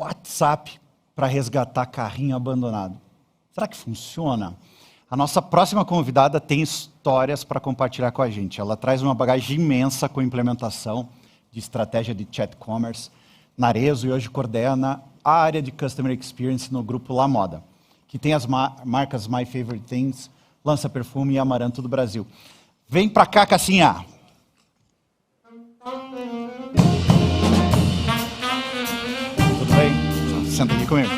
WhatsApp para resgatar carrinho abandonado. Será que funciona? A nossa próxima convidada tem histórias para compartilhar com a gente. Ela traz uma bagagem imensa com implementação de estratégia de chat commerce na Arezzo e hoje coordena a área de Customer Experience no grupo La Moda, que tem as marcas My Favorite Things, Lança Perfume e Amaranto do Brasil. Vem para cá, Cassinha! Tudo bem? Senta aqui comigo.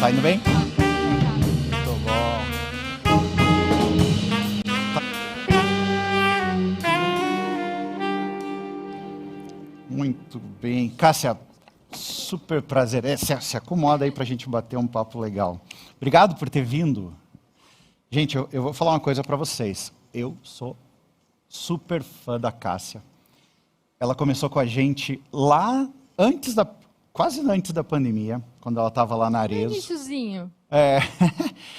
Tá indo bem? Muito bom. Muito bem. Cássia, super prazer. Se acomoda aí para a gente bater um papo legal. Obrigado por ter vindo. Gente, eu vou falar uma coisa para vocês. Eu sou super fã da Cássia. Ela começou com a gente lá quase antes da pandemia, quando ela estava lá na Arezzo. Iniciozinho.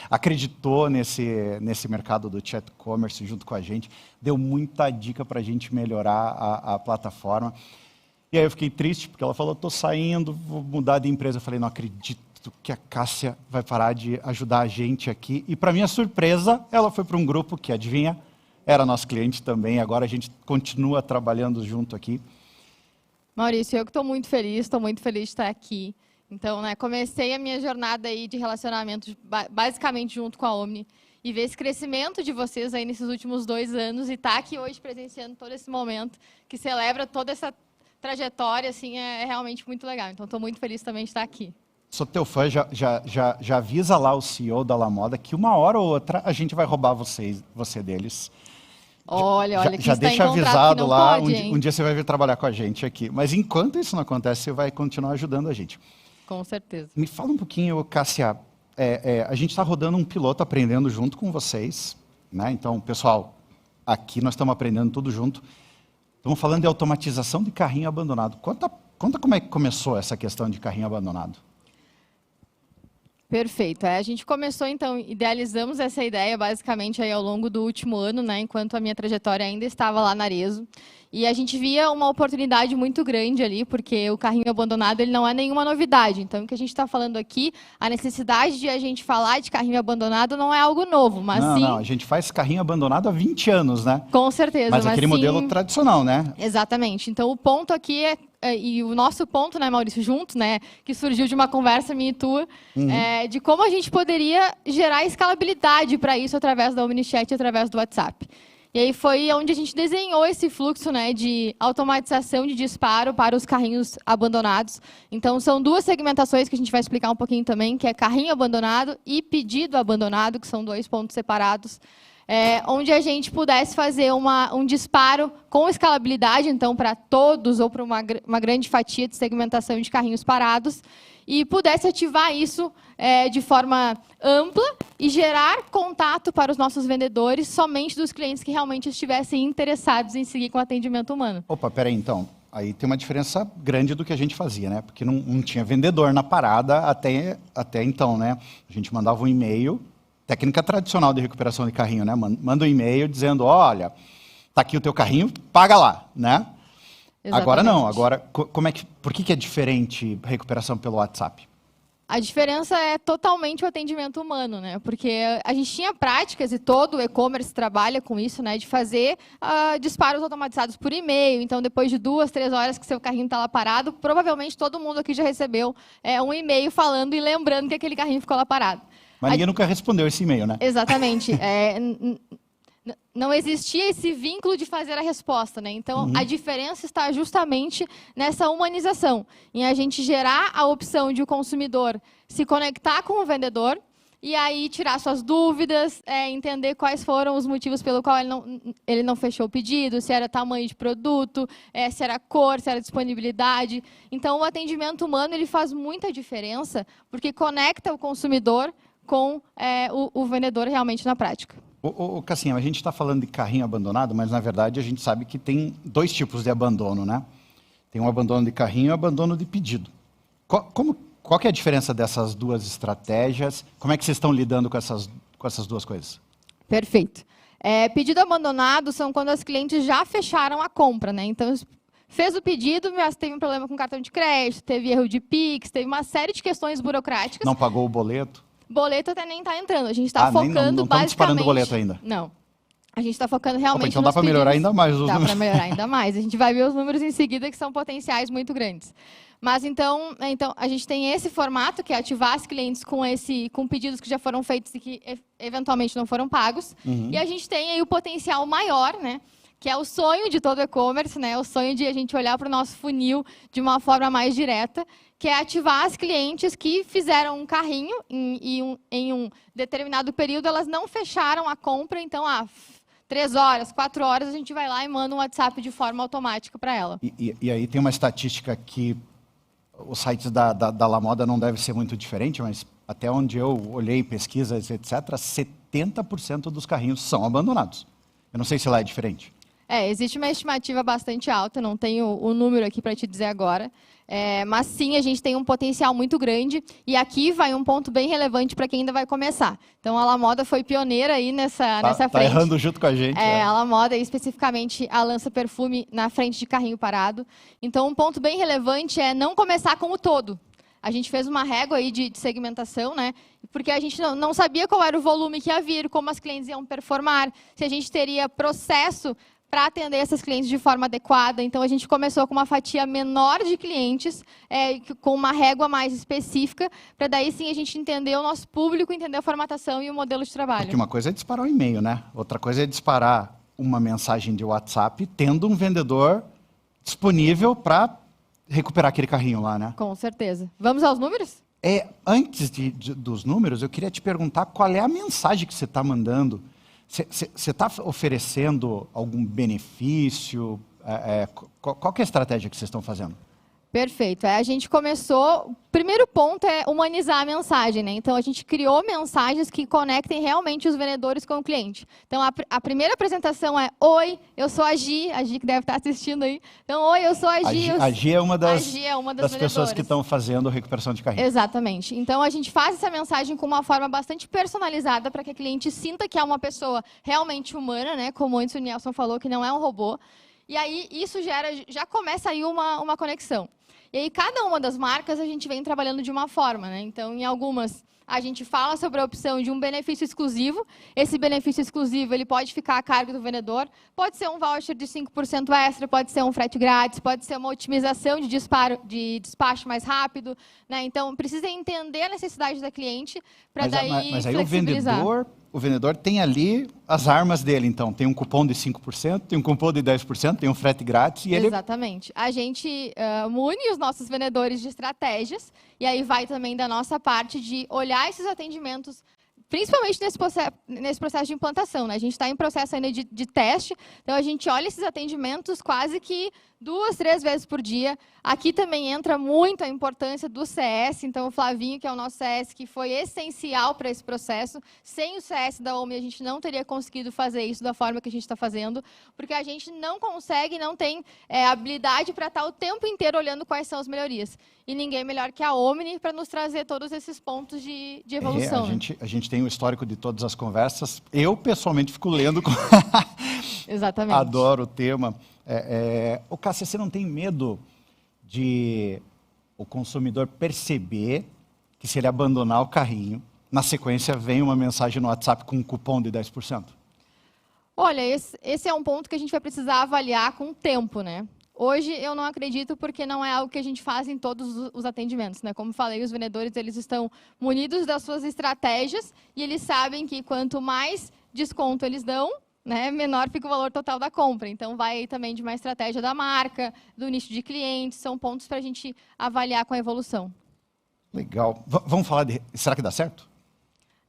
Acreditou nesse mercado do chat commerce junto com a gente, deu muita dica para a gente melhorar a plataforma. E aí eu fiquei triste, porque ela falou, estou saindo, vou mudar de empresa. Eu falei, não acredito que a Cássia vai parar de ajudar a gente aqui. E para minha surpresa, ela foi para um grupo que, adivinha, era nosso cliente também. Agora a gente continua trabalhando junto aqui. Maurício, eu que estou muito feliz de estar aqui. Então, comecei a minha jornada aí de relacionamento basicamente junto com a Omni e ver esse crescimento de vocês aí nesses últimos 2 anos e estar aqui hoje presenciando todo esse momento que celebra toda essa trajetória, assim, é realmente muito legal. Então, estou muito feliz também de estar aqui. Sou teu fã, já avisa lá o CEO da La Moda que uma hora ou outra a gente vai roubar você deles. Olha, que já está deixa em contrato avisado que não lá, pode, um dia você vai vir trabalhar com a gente aqui. Mas enquanto isso não acontece, você vai continuar ajudando a gente. Com certeza. Me fala um pouquinho, Cássia, a gente está rodando um piloto aprendendo junto com vocês, né? Então, pessoal, aqui nós estamos aprendendo tudo junto. Estamos falando de automatização de carrinho abandonado. Conta como é que começou essa questão de carrinho abandonado. Perfeito. A gente começou, então, idealizamos essa ideia basicamente aí ao longo do último ano, enquanto a minha trajetória ainda estava lá na Arezzo. E a gente via uma oportunidade muito grande ali, porque o carrinho abandonado ele não é nenhuma novidade. Então, o que a gente está falando aqui, a necessidade de a gente falar de carrinho abandonado não é algo novo, mas Não, a gente faz carrinho abandonado há 20 anos, né? Com certeza. Mas aquele modelo tradicional, né? Exatamente. Então, o ponto aqui e o nosso ponto, Maurício, junto, que surgiu de uma conversa minha e tua, de como a gente poderia gerar escalabilidade para isso através da OmniChat e através do WhatsApp. E aí foi onde a gente desenhou esse fluxo de automatização de disparo para os carrinhos abandonados. Então, são 2 segmentações que a gente vai explicar um pouquinho também, que é carrinho abandonado e pedido abandonado, que são 2 pontos separados. Onde a gente pudesse fazer um disparo com escalabilidade, então, para todos ou para uma grande fatia de segmentação de carrinhos parados, e pudesse ativar isso de forma ampla e gerar contato para os nossos vendedores somente dos clientes que realmente estivessem interessados em seguir com o atendimento humano. Opa, peraí, então. Aí tem uma diferença grande do que a gente fazia, né? Porque não tinha vendedor na parada até então, né? A gente mandava um e-mail, técnica tradicional de recuperação de carrinho, né? Manda um e-mail dizendo, olha, tá aqui o teu carrinho, paga lá, né? Exatamente. Agora não, agora por que é diferente a recuperação pelo WhatsApp? A diferença é totalmente o atendimento humano, Porque a gente tinha práticas, e todo o e-commerce trabalha com isso, de fazer disparos automatizados por e-mail. Então, depois de 2, 3 horas que seu carrinho está lá parado, provavelmente todo mundo aqui já recebeu um e-mail falando e lembrando que aquele carrinho ficou lá parado. Mas ninguém nunca respondeu esse e-mail, né? Exatamente. Não existia esse vínculo de fazer a resposta, Então, a diferença está justamente nessa humanização, em a gente gerar a opção de o consumidor se conectar com o vendedor e aí tirar suas dúvidas, entender quais foram os motivos pelo qual ele não fechou o pedido, se era tamanho de produto, se era cor, se era disponibilidade. Então, o atendimento humano ele faz muita diferença, porque conecta o consumidor com o vendedor realmente na prática. Cassinha, a gente está falando de carrinho abandonado, mas na verdade a gente sabe que tem 2 tipos de abandono, né? Tem um abandono de carrinho e um abandono de pedido. Qual que é a diferença dessas 2 estratégias? Como é que vocês estão lidando com essas 2 coisas? Perfeito. Pedido abandonado são quando as clientes já fecharam a compra, né? Então, fez o pedido, mas teve um problema com cartão de crédito, teve erro de Pix, teve uma série de questões burocráticas. Não pagou o boleto? Boleto até nem está entrando. A gente está focando não basicamente... disparando o boleto ainda. Não. A gente está focando realmente então dá para melhorar ainda mais os números. Dá para melhorar ainda mais. A gente vai ver os números em seguida, que são potenciais muito grandes. Mas então a gente tem esse formato, que é ativar as clientes com pedidos que já foram feitos e que eventualmente não foram pagos. E a gente tem aí o potencial maior, né? Que é o sonho de todo e-commerce, né? O sonho de a gente olhar para o nosso funil de uma forma mais direta, que é ativar as clientes que fizeram um carrinho em um determinado período, elas não fecharam a compra, então, 3 horas, 4 horas, a gente vai lá e manda um WhatsApp de forma automática para ela. E aí tem uma estatística que os sites da Lamoda não devem ser muito diferentes, mas até onde eu olhei pesquisas, etc., 70% dos carrinhos são abandonados. Eu não sei se lá é diferente. Existe uma estimativa bastante alta, não tenho o número aqui para te dizer agora, mas sim, a gente tem um potencial muito grande, e aqui vai um ponto bem relevante para quem ainda vai começar. Então, a Lamoda foi pioneira aí nessa frente. Tá errando junto com a gente. A Lamoda, especificamente, a lança perfume na frente de carrinho parado. Então, um ponto bem relevante é não começar com o todo. A gente fez uma régua aí de segmentação, né? Porque a gente não sabia qual era o volume que ia vir, como as clientes iam performar, se a gente teria processo para atender essas clientes de forma adequada. Então, a gente começou com uma fatia menor de clientes, com uma régua mais específica, para daí sim a gente entender o nosso público, entender a formatação e o modelo de trabalho. Porque uma coisa é disparar um e-mail, né? Outra coisa é disparar uma mensagem de WhatsApp, tendo um vendedor disponível para recuperar aquele carrinho lá, né? Com certeza. Vamos aos números? Antes dos números, eu queria te perguntar qual é a mensagem que você está mandando. Você está oferecendo algum benefício? Qual que é a estratégia que vocês estão fazendo? Perfeito. A gente começou... O primeiro ponto é humanizar a mensagem, né? Então, a gente criou mensagens que conectem realmente os vendedores com o cliente. Então, a primeira apresentação é: Oi, eu sou a Gi que deve estar assistindo aí. Então, Oi, eu sou a Gi. A Gi é uma das vendedoras. pessoas que estão fazendo recuperação de carrinho. Exatamente. Então, a gente faz essa mensagem com uma forma bastante personalizada para que a cliente sinta que é uma pessoa realmente humana, né? Como antes o Nelson falou, que não é um robô. E aí, isso já começa aí uma conexão. E aí, cada uma das marcas, a gente vem trabalhando de uma forma, né? Então, em algumas, a gente fala sobre a opção de um benefício exclusivo. Esse benefício exclusivo, ele pode ficar a cargo do vendedor. Pode ser um voucher de 5% extra, pode ser um frete grátis, pode ser uma otimização de despacho mais rápido, né? Então, precisa entender a necessidade da cliente para daí mas aí flexibilizar. o vendedor tem ali as armas dele, então. Tem um cupom de 5%, tem um cupom de 10%, tem um frete grátis e ele... Exatamente. A gente mune os nossos vendedores de estratégias, e aí vai também da nossa parte de olhar esses atendimentos, principalmente nesse processo de implantação, né? A gente está em processo ainda de teste, então a gente olha esses atendimentos quase que 2, 3 vezes por dia. Aqui também entra muito a importância do CS, então o Flavinho, que é o nosso CS, que foi essencial para esse processo. Sem o CS da OMI, a gente não teria conseguido fazer isso da forma que a gente está fazendo, porque a gente não consegue, não tem habilidade para estar o tempo inteiro olhando quais são as melhorias. E ninguém melhor que a Omni para nos trazer todos esses pontos de evolução. A gente tem o histórico de todas as conversas. Eu, pessoalmente, fico lendo. Exatamente. Adoro o tema. O Cássia, você não tem medo de o consumidor perceber que, se ele abandonar o carrinho, na sequência vem uma mensagem no WhatsApp com um cupom de 10%? Olha, esse é um ponto que a gente vai precisar avaliar com o tempo, né? Hoje eu não acredito, porque não é algo que a gente faz em todos os atendimentos, né? Como falei, os vendedores, eles estão munidos das suas estratégias e eles sabem que quanto mais desconto eles dão, né, menor fica o valor total da compra. Então, vai aí também de uma estratégia da marca, do nicho de clientes, são pontos para a gente avaliar com a evolução. Legal. Vamos falar de... Será que dá certo?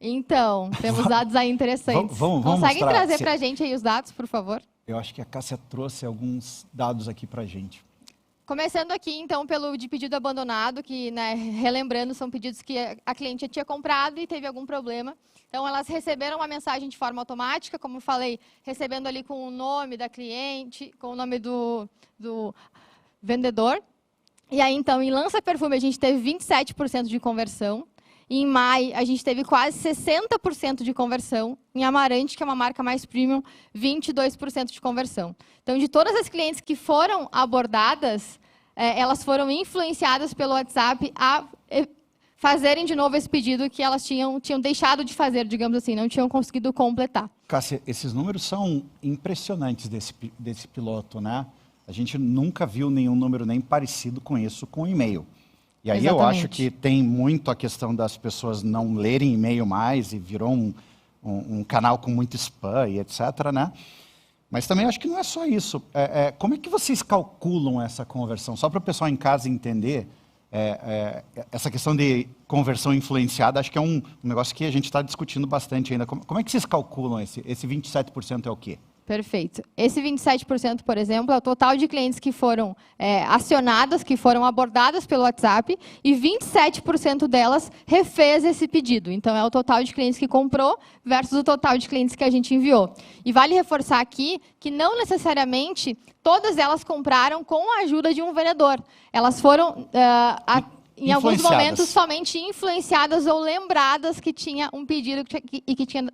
Então, temos dados aí interessantes. Vamos Conseguem mostrar. trazer para a gente aí os dados, por favor? Eu acho que a Cássia trouxe alguns dados aqui para a gente. Começando aqui, então, pelo de pedido abandonado, que, né, relembrando, são pedidos que a cliente já tinha comprado e teve algum problema. Então, elas receberam uma mensagem de forma automática, como eu falei, recebendo ali com o nome da cliente, com o nome do vendedor. E aí, então, em lança-perfume, a gente teve 27% de conversão. Em Mai, a gente teve quase 60% de conversão. Em Amarante, que é uma marca mais premium, 22% de conversão. Então, de todas as clientes que foram abordadas, elas foram influenciadas pelo WhatsApp a fazerem de novo esse pedido que elas tinham deixado de fazer, digamos assim, não tinham conseguido completar. Cássia, esses números são impressionantes desse piloto, né? A gente nunca viu nenhum número nem parecido com isso com e-mail. E aí eu acho que tem muito a questão das pessoas não lerem e-mail mais e virou um canal com muito spam e etc, né? Mas também acho que não é só isso. Como é que vocês calculam essa conversão? Só para o pessoal em casa entender, essa questão de conversão influenciada, acho que é um negócio que a gente está discutindo bastante ainda. Como é que vocês calculam esse 27% é o quê? Perfeito. Esse 27%, por exemplo, é o total de clientes que foram acionadas, que foram abordadas pelo WhatsApp, e 27% delas refez esse pedido. Então, é o total de clientes que comprou versus o total de clientes que a gente enviou. E vale reforçar aqui que não necessariamente todas elas compraram com a ajuda de um vendedor. Elas foram, em alguns momentos, somente influenciadas ou lembradas que tinha um pedido e que tinha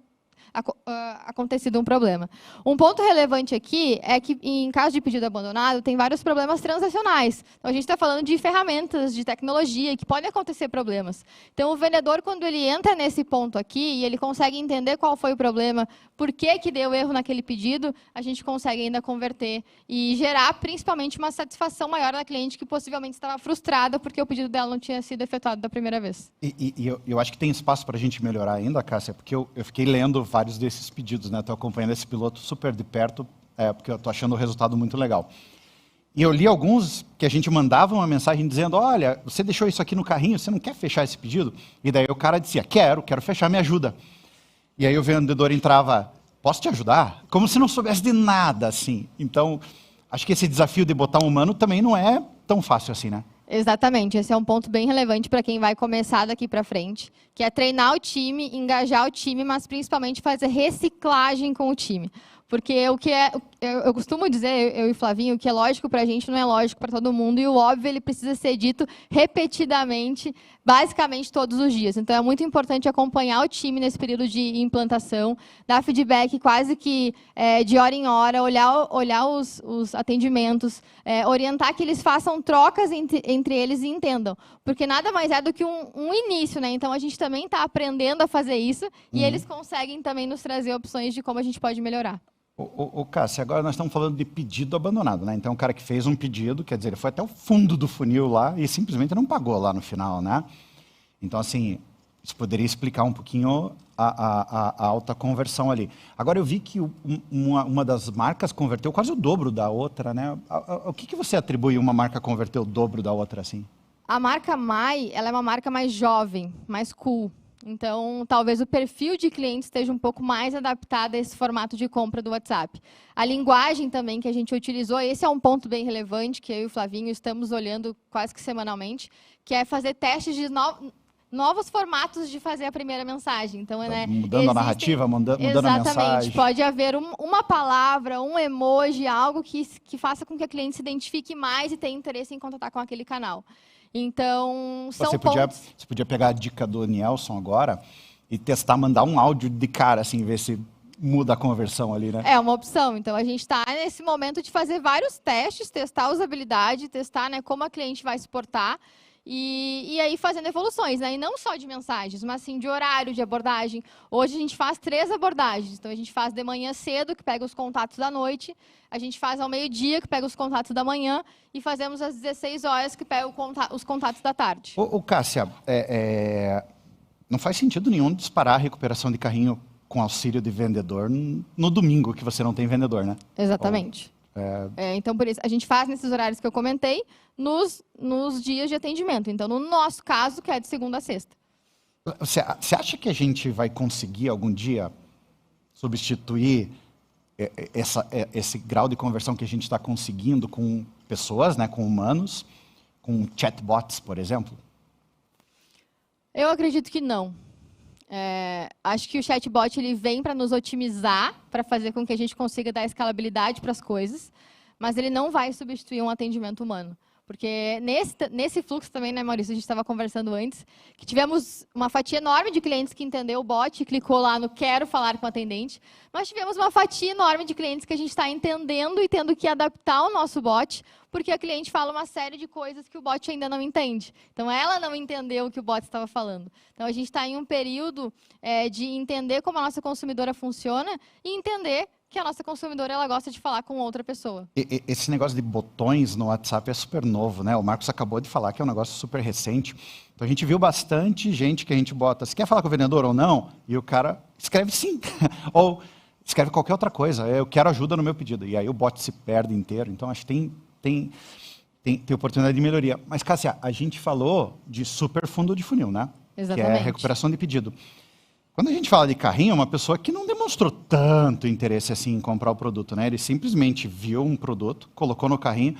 acontecido um problema. Um ponto relevante aqui é que, em caso de pedido abandonado, tem vários problemas transacionais. Então, a gente está falando de ferramentas, de tecnologia, que podem acontecer problemas. Então, o vendedor, quando ele entra nesse ponto aqui, e ele consegue entender qual foi o problema, por que deu erro naquele pedido, a gente consegue ainda converter e gerar, principalmente, uma satisfação maior da cliente que possivelmente estava frustrada porque o pedido dela não tinha sido efetuado da primeira vez. E eu acho que tem espaço para a gente melhorar ainda, Cássia, porque eu fiquei lendo vários desses pedidos, né? Estou acompanhando esse piloto super de perto, porque eu estou achando o resultado muito legal. E eu li alguns que a gente mandava uma mensagem dizendo, olha, você deixou isso aqui no carrinho, você não quer fechar esse pedido? E daí o cara dizia, quero fechar, me ajuda. E aí o vendedor entrava, posso te ajudar? Como se não soubesse de nada, assim. Então, acho que esse desafio de botar um humano também não é tão fácil assim, né? Exatamente, esse é um ponto bem relevante para quem vai começar daqui para frente, que é treinar o time, engajar o time, mas principalmente fazer reciclagem com o time. Porque eu costumo dizer, eu e o Flavinho, o que é lógico para a gente não é lógico para todo mundo, e o óbvio ele precisa ser dito repetidamente, basicamente todos os dias. Então, é muito importante acompanhar o time nesse período de implantação, dar feedback quase que de hora em hora, olhar os atendimentos, orientar que eles façam trocas entre eles e entendam. Porque nada mais é do que um início, né? Então, a gente também está aprendendo a fazer isso, e eles conseguem também nos trazer opções de como a gente pode melhorar. Cássia, agora nós estamos falando de pedido abandonado, né? Então, o cara que fez um pedido, quer dizer, ele foi até o fundo do funil lá e simplesmente não pagou lá no final, né? Então, assim, isso poderia explicar um pouquinho a alta conversão ali. Agora, eu vi que uma das marcas converteu quase o dobro da outra, né? O que você atribui uma marca converter o dobro da outra, assim? A marca Mai, ela é uma marca mais jovem, mais cool. Então, talvez o perfil de cliente esteja um pouco mais adaptado a esse formato de compra do WhatsApp. A linguagem também que a gente utilizou, esse é um ponto bem relevante, que eu e o Flavinho estamos olhando quase que semanalmente, que é fazer testes de novos formatos de fazer a primeira mensagem. Então, né, mudando a narrativa, mudando a mensagem. Exatamente. Pode haver uma palavra, um emoji, algo que faça com que a cliente se identifique mais e tenha interesse em contatar com aquele canal. Então, são pontos... Você podia pegar a dica do Nielson agora e testar, mandar um áudio de cara, assim, ver se muda a conversão ali, né? É uma opção. Então, a gente está nesse momento de fazer vários testes, testar a usabilidade, testar, né, como a cliente vai se portar. E aí fazendo evoluções, né? E não só de mensagens, mas sim de horário de abordagem. Hoje a gente faz 3 abordagens. Então, a gente faz de manhã cedo, que pega os contatos da noite. A gente faz ao meio-dia, que pega os contatos da manhã. E fazemos às 16 horas, que pega os contatos da tarde. Cássia, não faz sentido nenhum disparar a recuperação de carrinho com auxílio de vendedor no domingo, que você não tem vendedor, né? Exatamente. Então, por isso, a gente faz nesses horários que eu comentei, nos dias de atendimento. Então, no nosso caso, que é de segunda a sexta. Você acha que a gente vai conseguir, algum dia, substituir esse grau de conversão que a gente está conseguindo com pessoas, né, com humanos, com chatbots, por exemplo? Eu acredito que não. Acho que o chatbot ele vem para nos otimizar, para fazer com que a gente consiga dar escalabilidade para as coisas, mas ele não vai substituir um atendimento humano. Porque nesse fluxo também, né, Maurício, a gente estava conversando antes, que tivemos uma fatia enorme de clientes que entendeu o bot, clicou lá no quero falar com o atendente, mas tivemos uma fatia enorme de clientes que a gente está entendendo e tendo que adaptar o nosso bot, porque a cliente fala uma série de coisas que o bot ainda não entende. Então, ela não entendeu o que o bot estava falando. Então, a gente está em um período de entender como a nossa consumidora funciona e entender que a nossa consumidora ela gosta de falar com outra pessoa. Esse negócio de botões no WhatsApp é super novo, né? O Marcos acabou de falar que é um negócio super recente. Então, a gente viu bastante gente que a gente bota, você quer falar com o vendedor ou não? E o cara escreve sim. Ou escreve qualquer outra coisa, eu quero ajuda no meu pedido. E aí o bot se perde inteiro. Então, acho que tem oportunidade de melhoria. Mas, Cássia, a gente falou de super fundo de funil, né? Exatamente. Que é recuperação de pedido. Quando a gente fala de carrinho, é uma pessoa que não demonstrou tanto interesse assim em comprar o produto, né? Ele simplesmente viu um produto, colocou no carrinho,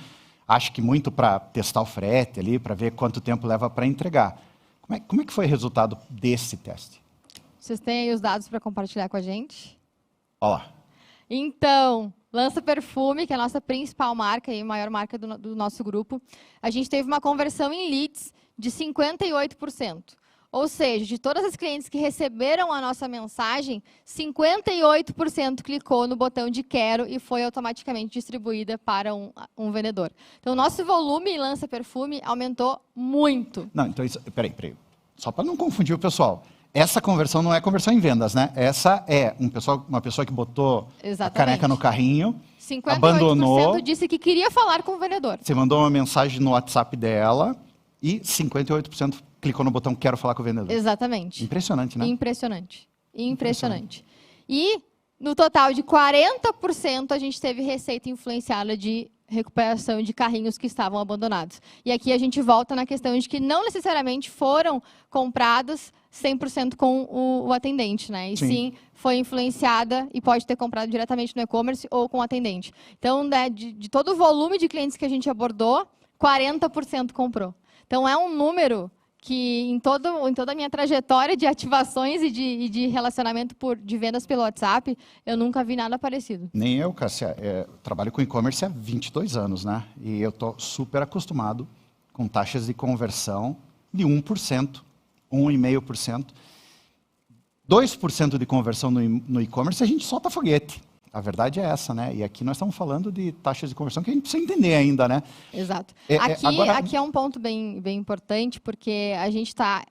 acho que muito para testar o frete ali, para ver quanto tempo leva para entregar. Como é que foi o resultado desse teste? Vocês têm aí os dados para compartilhar com a gente? Olha lá. Então, Lança Perfume, que é a nossa principal marca e maior marca do nosso grupo, a gente teve uma conversão em leads de 58%. Ou seja, de todas as clientes que receberam a nossa mensagem, 58% clicou no botão de quero e foi automaticamente distribuída para um vendedor. Então, o nosso volume em Lança Perfume aumentou muito. Não, então, peraí. Só para não confundir o pessoal. Essa conversão não é conversão em vendas, né? Essa é uma pessoa que botou a caneca no carrinho, 58% abandonou, disse que queria falar com o vendedor. Você mandou uma mensagem no WhatsApp dela e 58% clicou no botão quero falar com o vendedor. Exatamente. Impressionante, né? Impressionante. E no total de 40% a gente teve receita influenciada de recuperação de carrinhos que estavam abandonados. E aqui a gente volta na questão de que não necessariamente foram comprados 100% com o atendente, né? E sim, foi influenciada e pode ter comprado diretamente no e-commerce ou com o atendente. Então, né, de todo o volume de clientes que a gente abordou, 40% comprou. Então, é um número que em toda a minha trajetória de ativações e de relacionamento de vendas pelo WhatsApp, eu nunca vi nada parecido. Nem eu, Cássia. Trabalho com e-commerce há 22 anos, né? E eu estou super acostumado com taxas de conversão de 1%, 1,5%. 2% de conversão no e-commerce, a gente solta foguete. A verdade é essa, né? E aqui nós estamos falando de taxas de conversão que a gente precisa entender ainda, né? Exato. Agora... Aqui é um ponto bem importante, porque a gente está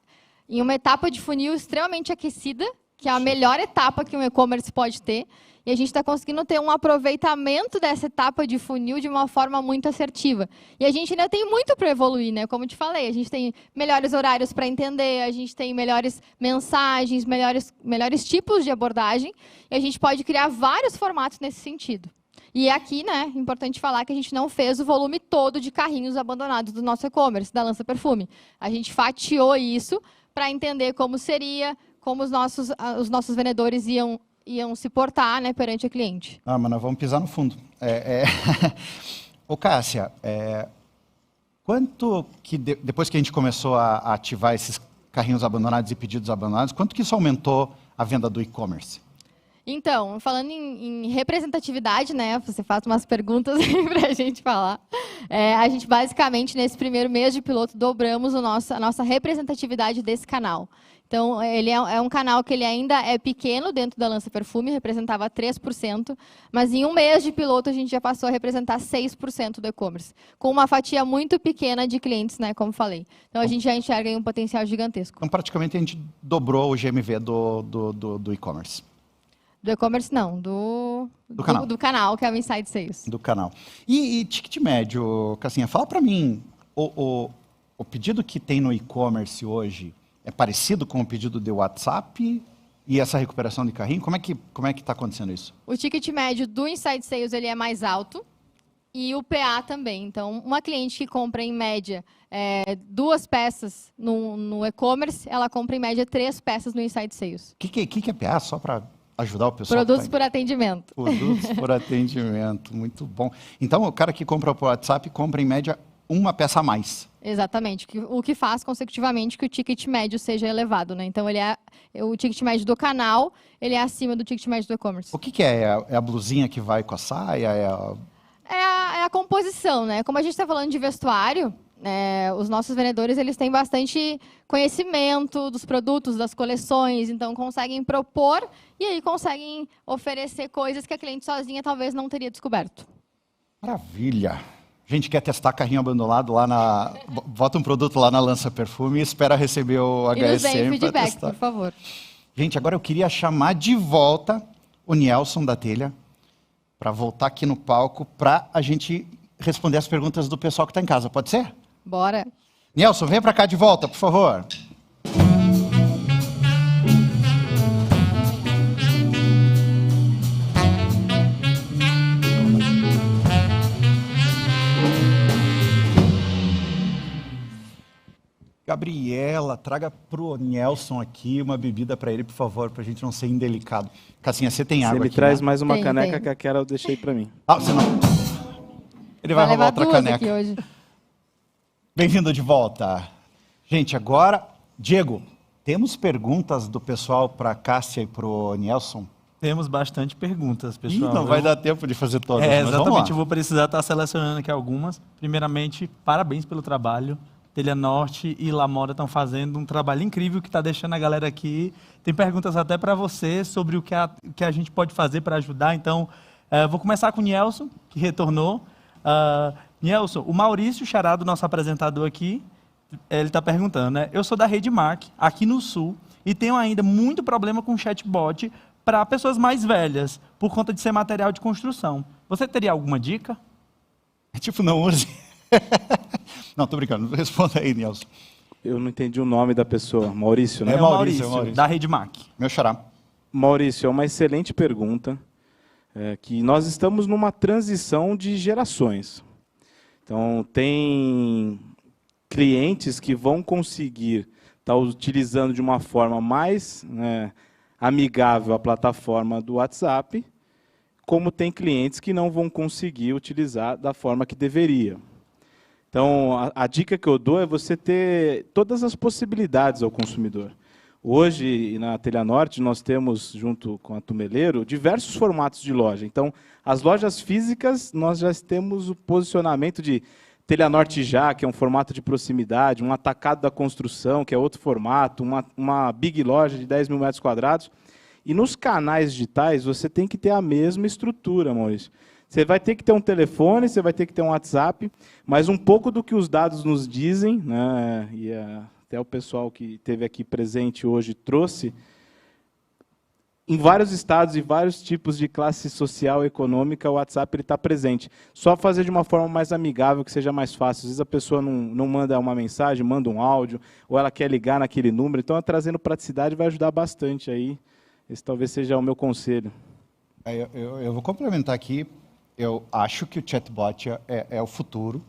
em uma etapa de funil extremamente aquecida, que é a melhor etapa que um e-commerce pode ter, e a gente está conseguindo ter um aproveitamento dessa etapa de funil de uma forma muito assertiva. E a gente ainda tem muito para evoluir, né? Como eu te falei, a gente tem melhores horários para entender, a gente tem melhores mensagens, melhores tipos de abordagem, e a gente pode criar vários formatos nesse sentido. E aqui, né, importante falar que a gente não fez o volume todo de carrinhos abandonados do nosso e-commerce, da Lança Perfume. A gente fatiou isso para entender como seria, como os nossos vendedores iam se portar, né, perante o cliente. Mas nós vamos pisar no fundo. Ô, Cássia, quanto que depois que a gente começou a ativar esses carrinhos abandonados e pedidos abandonados, quanto que isso aumentou a venda do e-commerce? Então, falando em representatividade, né, você faz umas perguntas aí para a gente falar. A gente, basicamente, nesse primeiro mês de piloto, dobramos a nossa representatividade desse canal. Então, ele é um canal que ele ainda é pequeno dentro da Lança Perfume, representava 3%, mas em um mês de piloto a gente já passou a representar 6% do e-commerce, com uma fatia muito pequena de clientes, né, como falei. Então, a gente já enxerga aí um potencial gigantesco. Então, praticamente, a gente dobrou o GMV do e-commerce. Do e-commerce, não. Do canal, que é o Inside Sales. Do canal. E ticket médio, Cassinha, fala para mim, o pedido que tem no e-commerce hoje é parecido com o pedido de WhatsApp e essa recuperação de carrinho? Como é que está acontecendo isso? O ticket médio do Inside Sales ele é mais alto e o PA também. Então, uma cliente que compra, em média, 2 peças no e-commerce, ela compra, em média, 3 peças no Inside Sales. O que é PA? Só para ajudar o pessoal? Produtos por atendimento. Produtos por atendimento, muito bom. Então, o cara que compra por WhatsApp compra, em média, 1 peça a mais. Exatamente, o que faz consecutivamente que o ticket médio seja elevado, né? Então, o ticket médio do canal, ele é acima do ticket médio do e-commerce. O que é? É a blusinha que vai com a saia? É a a composição, né? Como a gente está falando de vestuário, os nossos vendedores eles têm bastante conhecimento dos produtos, das coleções, então conseguem propor e aí conseguem oferecer coisas que a cliente sozinha talvez não teria descoberto. Maravilha! A gente quer testar carrinho abandonado lá na... Bota um produto lá na Lança Perfume e espera receber o HSM. E nos deem feedback, por favor. Gente, agora eu queria chamar de volta o Nielson da Telha para voltar aqui no palco para a gente responder as perguntas do pessoal que está em casa. Pode ser? Bora. Nielson, vem para cá de volta, por favor. Gabriela, traga pro Nielson aqui uma bebida para ele, por favor, para a gente não ser indelicado. Cassinha, você tem água Você me aqui, traz né? mais uma Tem, caneca tem. que aquela eu deixei para mim. Ah, você não... Ele vai roubar levar outra duas caneca. aqui hoje. Bem-vindo de volta. Gente, agora, Diego, temos perguntas do pessoal para a Cássia e para o Nielson? Temos bastante perguntas, Ih, pessoal. não vai dar tempo de fazer todas, É, mas vamos exatamente. Eu lá. vou precisar estar selecionando aqui algumas. Primeiramente, parabéns pelo trabalho. Telha Norte e Lamora estão fazendo um trabalho incrível que está deixando a galera aqui. Tem perguntas até para você sobre o que a gente pode fazer para ajudar. Então, vou começar com o Nielson, que retornou. Nielson, o Maurício Charado, nosso apresentador aqui, ele está perguntando, né? Eu sou da Rede Mac, aqui no Sul, e tenho ainda muito problema com chatbot para pessoas mais velhas, por conta de ser material de construção. Você teria alguma dica? Tipo, não use. Não, tô brincando. Responda aí, Nielson. Eu não entendi o nome da pessoa. Maurício, né? É o Maurício, Maurício. da Rede Mac. Meu xará. Maurício, é uma excelente pergunta. Que nós estamos numa transição de gerações. Então, tem clientes que vão conseguir estar utilizando de uma forma mais amigável a plataforma do WhatsApp, como tem clientes que não vão conseguir utilizar da forma que deveria. Então, a dica que eu dou é você ter todas as possibilidades ao consumidor. Hoje, na Telha Norte, nós temos, junto com a Tumeleiro, diversos formatos de loja. Então, as lojas físicas, nós já temos o posicionamento de Telha Norte Já, que é um formato de proximidade, um atacado da construção, que é outro formato, uma big loja de 10 mil metros quadrados. E nos canais digitais, você tem que ter a mesma estrutura, Maurício. Você vai ter que ter um telefone, você vai ter que ter um WhatsApp, mas um pouco do que os dados nos dizem, né, e até o pessoal que esteve aqui presente hoje trouxe, em vários estados e vários tipos de classe social e econômica, o WhatsApp está presente. Só fazer de uma forma mais amigável, que seja mais fácil. Às vezes a pessoa não manda uma mensagem, manda um áudio, ou ela quer ligar naquele número. Então, trazendo praticidade vai ajudar bastante aí. Esse talvez seja o meu conselho. Eu vou complementar aqui. Eu acho que o chatbot é o futuro.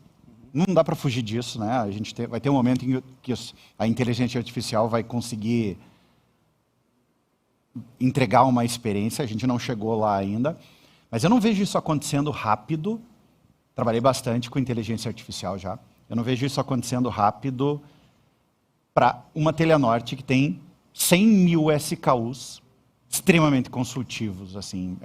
Não dá para fugir disso, né? A gente vai ter um momento em que a inteligência artificial vai conseguir entregar uma experiência. A gente não chegou lá ainda. Mas eu não vejo isso acontecendo rápido. Trabalhei bastante com inteligência artificial já. Eu não vejo isso acontecendo rápido para uma Telha Norte que tem 100 mil SKUs extremamente consultivos. Assim,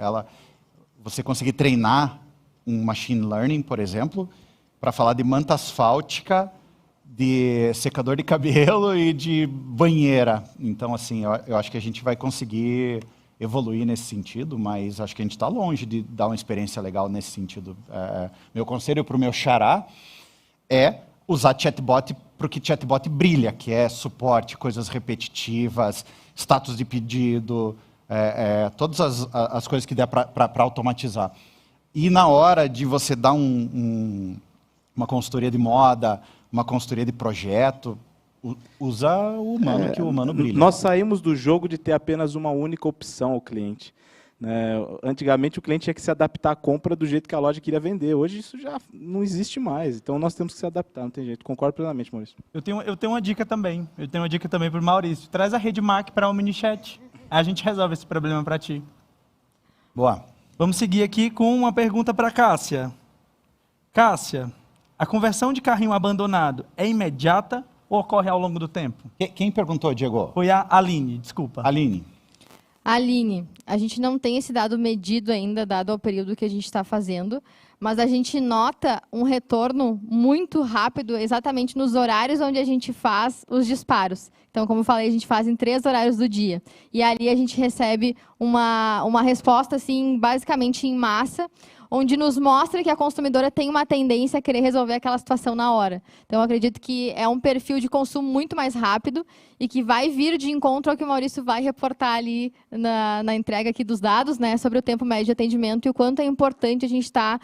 você conseguir treinar um machine learning, por exemplo, para falar de manta asfáltica, de secador de cabelo e de banheira. Então, assim, eu acho que a gente vai conseguir evoluir nesse sentido, mas acho que a gente está longe de dar uma experiência legal nesse sentido. Meu conselho para o meu xará é usar chatbot porque chatbot brilha, que é suporte, coisas repetitivas, status de pedido, todas as coisas que der para automatizar. E na hora de você dar uma consultoria de moda, uma consultoria de projeto, usa o humano, que o humano brilha. Nós saímos do jogo de ter apenas uma única opção ao cliente. Antigamente, o cliente tinha que se adaptar à compra do jeito que a loja queria vender. Hoje, isso já não existe mais. Então, nós temos que se adaptar, não tem jeito. Concordo plenamente, Maurício. Eu tenho uma dica também. Eu tenho uma dica também para o Maurício. Traz a Rede Mac para o Omnichat. A gente resolve esse problema para ti. Boa. Vamos seguir aqui com uma pergunta para Cássia. Cássia, a conversão de carrinho abandonado é imediata ou ocorre ao longo do tempo? Quem perguntou, Diego? Foi a Aline, desculpa. Aline. Aline, a gente não tem esse dado medido ainda, dado ao período que a gente está fazendo, mas a gente nota um retorno muito rápido exatamente nos horários onde a gente faz os disparos. Então, como eu falei, a gente faz em 3 horários do dia. E ali a gente recebe uma resposta, assim, basicamente em massa, onde nos mostra que a consumidora tem uma tendência a querer resolver aquela situação na hora. Então, eu acredito que é um perfil de consumo muito mais rápido e que vai vir de encontro ao que o Maurício vai reportar ali na entrega aqui dos dados, né, sobre o tempo médio de atendimento e o quanto é importante a gente estar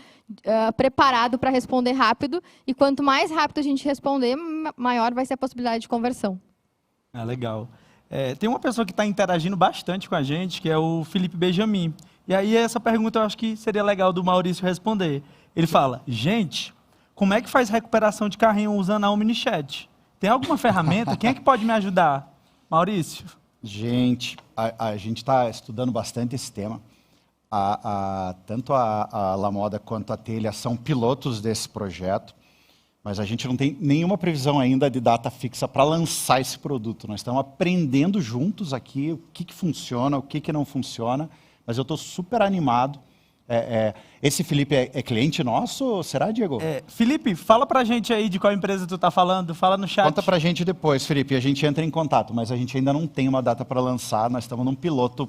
preparado para responder rápido. E quanto mais rápido a gente responder, maior vai ser a possibilidade de conversão. Ah, legal. Tem uma pessoa que está interagindo bastante com a gente, que é o Felipe Benjamin. E aí essa pergunta eu acho que seria legal do Maurício responder. Ele fala, gente, como é que faz recuperação de carrinho usando a OmniChat? Tem alguma ferramenta? Quem é que pode me ajudar? Maurício? Gente, a gente está estudando bastante esse tema. Tanto a Lamoda quanto a Telha são pilotos desse projeto, mas a gente não tem nenhuma previsão ainda de data fixa para lançar esse produto. Nós estamos aprendendo juntos aqui o que funciona, o que não funciona, mas eu estou super animado. Esse Felipe é cliente nosso, será, Diego? Felipe, fala pra gente aí de qual empresa tu tá falando, fala no chat. Conta pra gente depois, Felipe, a gente entra em contato, mas a gente ainda não tem uma data para lançar, nós estamos num piloto,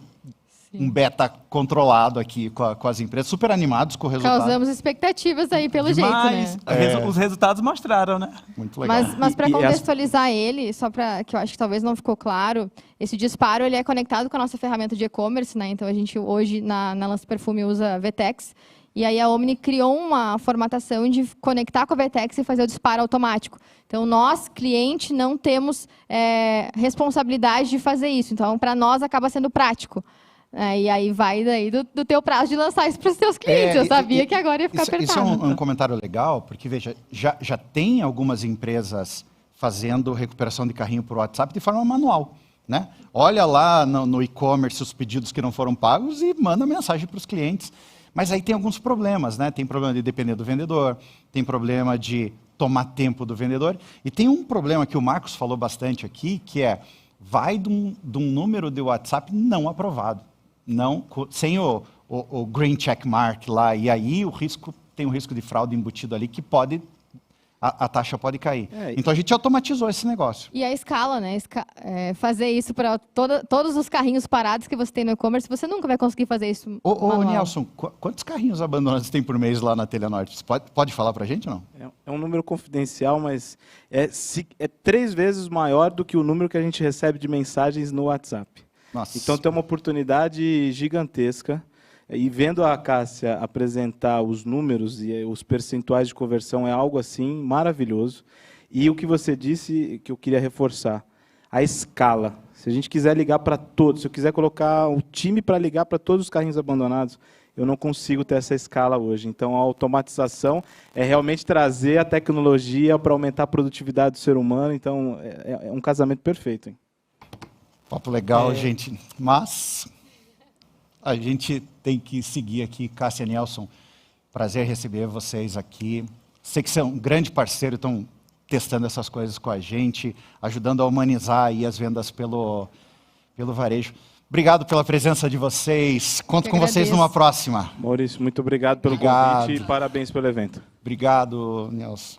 um beta controlado aqui com as empresas, super animados com o resultado. Causamos expectativas aí pelo Demais. jeito, né? Os resultados mostraram, né? Muito legal. Mas para contextualizar ele, só para que eu acho que talvez não ficou claro, esse disparo ele é conectado com a nossa ferramenta de e-commerce, né? Então a gente hoje na Lança Perfume usa VTEX. E aí a Omni criou uma formatação de conectar com a VTEX e fazer o disparo automático. Então nós, cliente, não temos responsabilidade de fazer isso. Então para nós acaba sendo prático. E aí vai daí do teu prazo de lançar isso para os teus clientes. Eu sabia que agora ia ficar apertado. Isso é um comentário legal, porque, veja, já tem algumas empresas fazendo recuperação de carrinho por WhatsApp de forma manual, né? Olha lá no e-commerce os pedidos que não foram pagos e manda mensagem para os clientes. Mas aí tem alguns problemas, né? Tem problema de depender do vendedor, tem problema de tomar tempo do vendedor. E tem um problema que o Marcos falou bastante aqui, que vai de um número de WhatsApp não aprovado. Não, sem o green check mark lá, e aí tem um risco de fraude embutido ali que a taxa pode cair. Então a gente automatizou esse negócio. E a escala, né? Fazer isso para todos os carrinhos parados que você tem no e-commerce, você nunca vai conseguir fazer isso. Ô Nelson, quantos carrinhos abandonados tem por mês lá na Telha Norte? Você pode falar para a gente ou não? É um número confidencial, mas é 3 vezes maior do que o número que a gente recebe de mensagens no WhatsApp. Nossa. Então tem uma oportunidade gigantesca. E vendo a Cássia apresentar os números e os percentuais de conversão é algo assim maravilhoso. E o que você disse, que eu queria reforçar, a escala. Se a gente quiser ligar para todos, se eu quiser colocar o time para ligar para todos os carrinhos abandonados, eu não consigo ter essa escala hoje. Então a automatização é realmente trazer a tecnologia para aumentar a produtividade do ser humano. Então é um casamento perfeito, hein? Papo legal, gente. Mas a gente tem que seguir aqui. Cássia e Nelson, prazer receber vocês aqui. Sei que são um grande parceiro, estão testando essas coisas com a gente, ajudando a humanizar aí as vendas pelo varejo. Obrigado pela presença de vocês. Conto com vocês numa próxima. Maurício, muito obrigado pelo convite e parabéns pelo evento. Obrigado, Nelson.